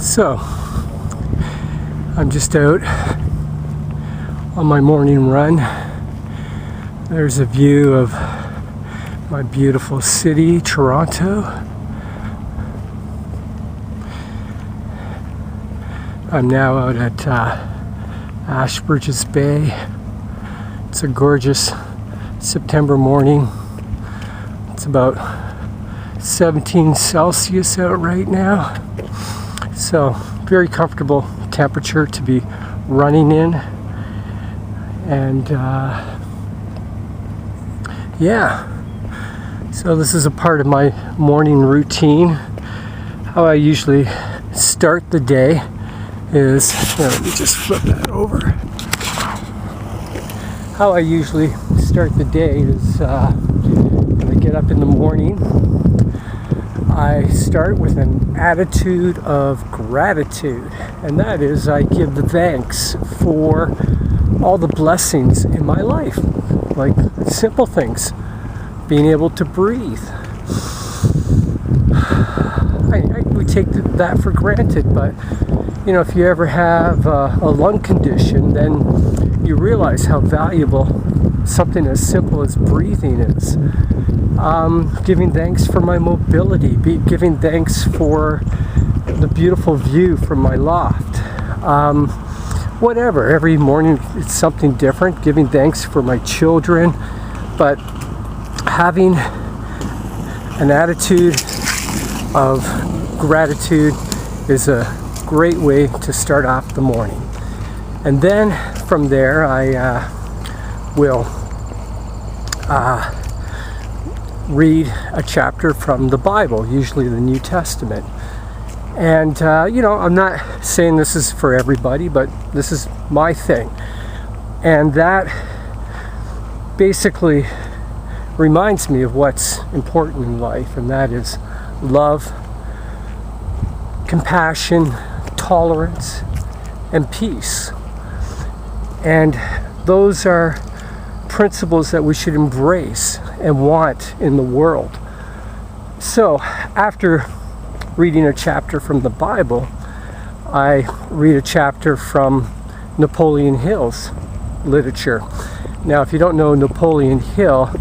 So, I'm just out on my morning run. There's a view of my beautiful city, Toronto. I'm now out at Ashbridges Bay. It's a gorgeous September morning. It's about 17 Celsius out right now. So, very comfortable temperature to be running in. And yeah, so this is a part of my morning routine. How I usually start the day is, let me just flip that over. How I usually start the day is when I get up in the morning, I start with an attitude of gratitude, and that is I give the thanks for all the blessings in my life, like simple things, being able to breathe. We take that for granted, but if you ever have a lung condition, then you realize how valuable something as simple as breathing is. Giving thanks for my mobility, giving thanks for the beautiful view from my loft. Whatever, every morning it's something different. Giving thanks for my children, but having an attitude of gratitude is a great way to start off the morning. And then from there I will read a chapter from the Bible, usually the New Testament. And I'm not saying this is for everybody, but this is my thing. And that basically reminds me of what's important in life, and that is love, compassion, tolerance, and peace. And those are principles that we should embrace and want in the world. So after reading a chapter from the Bible, I read a chapter from Napoleon Hill's literature. Now, if you don't know Napoleon Hill,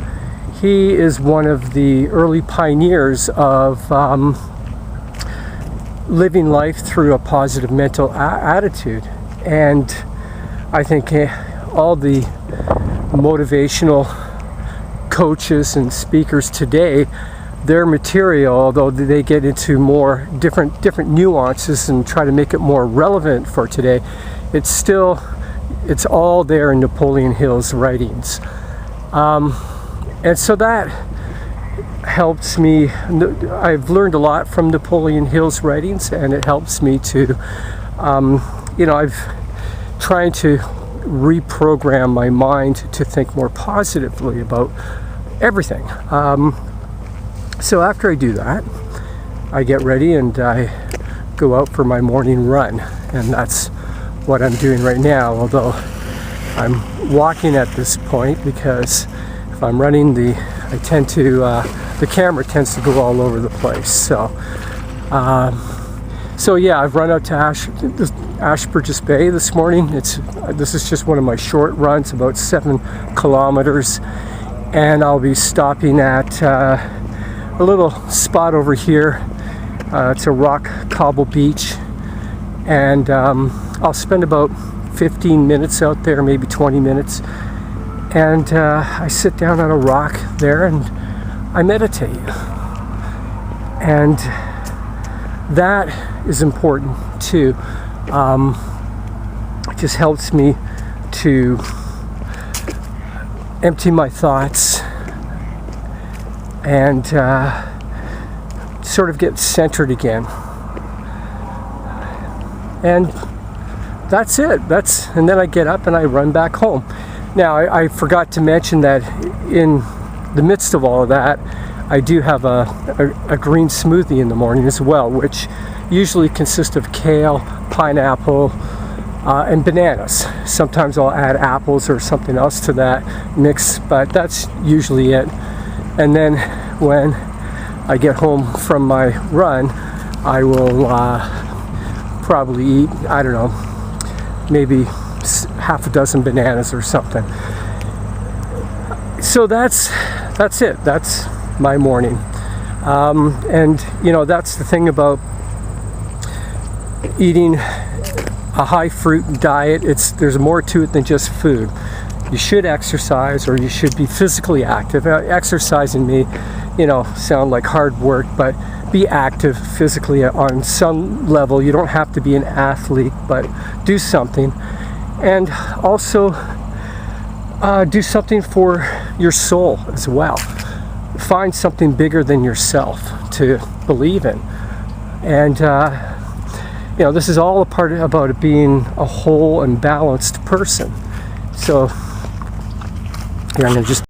he is one of the early pioneers of living life through a positive mental attitude. And I think all the motivational coaches and speakers today, their material, although they get into more different nuances and try to make it more relevant for today, it's all there in Napoleon Hill's writings. And so that helps me. I've learned a lot from Napoleon Hill's writings, and it helps me to, I've trying to reprogram my mind to think more positively about everything. So after I do that, I get ready and I go out for my morning run, and that's what I'm doing right now, although I'm walking at this point because if I'm running, the camera tends to go all over the place. So yeah, I've run out to Ashbridges Bay this morning. This is just one of my short runs, about 7 kilometers, and I'll be stopping at a little spot over here. It's a rock cobble beach, and I'll spend about 15 minutes out there, maybe 20 minutes, and I sit down on a rock there and I meditate. And that is important too. It just helps me to empty my thoughts and sort of get centered again. And that's it. And then I get up and I run back home. Now, I forgot to mention that in the midst of all of that, I do have a green smoothie in the morning as well, which usually consists of kale, pineapple, and bananas. Sometimes I'll add apples or something else to that mix, but that's usually it. And then when I get home from my run, I will probably eat, I don't know, maybe half a dozen bananas or something. So that's it. That's my morning. And you know, that's the thing about eating a high fruit diet. There's more to it than just food. You should exercise, or you should be physically active. Exercising me, you know, sound like hard work, but be active physically on some level. You don't have to be an athlete, but do something. And also do something for your soul as well. Find something bigger than yourself to believe in. And you know, this is all a part about it being a whole and balanced person. So here, I'm going to just